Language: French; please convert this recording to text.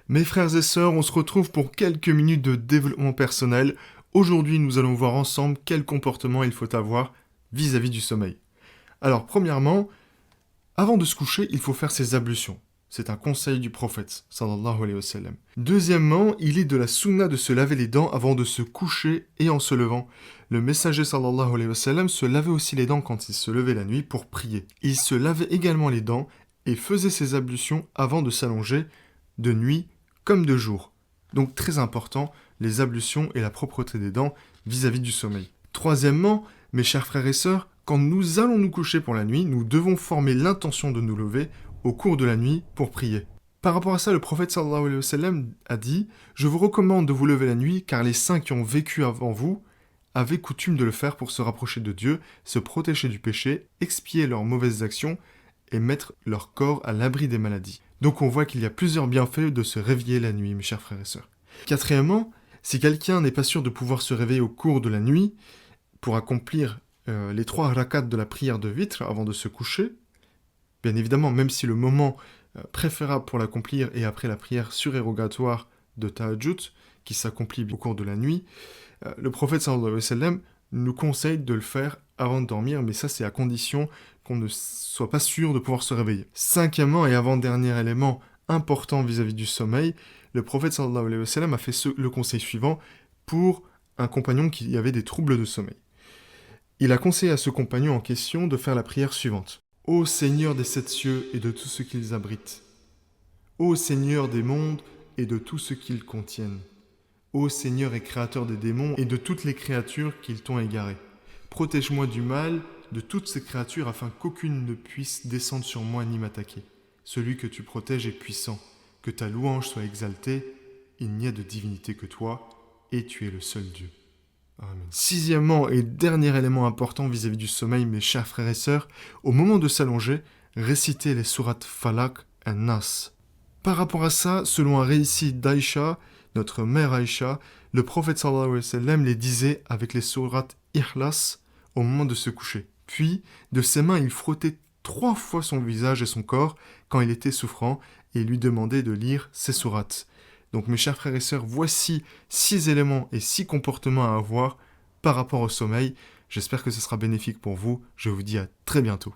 Mes frères et sœurs, on se retrouve pour quelques minutes de développement personnel. Aujourd'hui, nous allons voir ensemble quel comportement il faut avoir vis-à-vis du sommeil. Alors, premièrement, avant de se coucher, il faut faire ses ablutions. C'est un conseil du prophète, sallallahu alayhi wa sallam. Deuxièmement, il est de la sunna de se laver les dents avant de se coucher et en se levant. Le messager, sallallahu alayhi wa sallam, se lavait aussi les dents quand il se levait la nuit pour prier. Il se lavait également les dents et faisait ses ablutions avant de s'allonger de nuit comme de jour. Donc très important, les ablutions et la propreté des dents vis-à-vis du sommeil. Troisièmement, mes chers frères et sœurs, quand nous allons nous coucher pour la nuit, nous devons former l'intention de nous lever au cours de la nuit pour prier. Par rapport à ça, le prophète sallallahu alayhi wa sallam a dit « Je vous recommande de vous lever la nuit car les saints qui ont vécu avant vous avaient coutume de le faire pour se rapprocher de Dieu, se protéger du péché, expier leurs mauvaises actions et mettre leur corps à l'abri des maladies. » Donc on voit qu'il y a plusieurs bienfaits de se réveiller la nuit, mes chers frères et sœurs. Quatrièmement, si quelqu'un n'est pas sûr de pouvoir se réveiller au cours de la nuit pour accomplir les 3 rakats de la prière de vitre avant de se coucher, bien évidemment, même si le moment préférable pour l'accomplir est après la prière surérogatoire de Tahajjud, qui s'accomplit au cours de la nuit, le prophète sallallahu alayhi wa sallam nous conseille de le faire avant de dormir, mais ça c'est à condition qu'on ne soit pas sûr de pouvoir se réveiller. Cinquièmement et avant-dernier élément important vis-à-vis du sommeil, le prophète sallallahu alayhi wa sallam a fait le conseil suivant pour un compagnon qui avait des troubles de sommeil. Il a conseillé à ce compagnon en question de faire la prière suivante. Ô Seigneur des 7 cieux et de tout ce qu'ils abritent. Ô Seigneur des mondes et de tout ce qu'ils contiennent. Ô Seigneur et Créateur des démons et de toutes les créatures qu'ils t'ont égarées. Protège-moi du mal de toutes ces créatures afin qu'aucune ne puisse descendre sur moi ni m'attaquer. Celui que tu protèges est puissant. Que ta louange soit exaltée. Il n'y a de divinité que toi et tu es le seul Dieu. Amen. Sixièmement et dernier élément important vis-à-vis du sommeil, mes chers frères et sœurs, au moment de s'allonger, récitez les sourates Falaq et Nas. Par rapport à ça, selon un récit d'Aïcha, notre mère Aïcha, le prophète sallallahu alayhi wa sallam les disait avec les sourates Ikhlas au moment de se coucher. Puis, de ses mains, il frottait 3 fois son visage et son corps quand il était souffrant et lui demandait de lire ces sourates. Donc mes chers frères et sœurs, voici 6 éléments et 6 comportements à avoir par rapport au sommeil. J'espère que ce sera bénéfique pour vous. Je vous dis à très bientôt.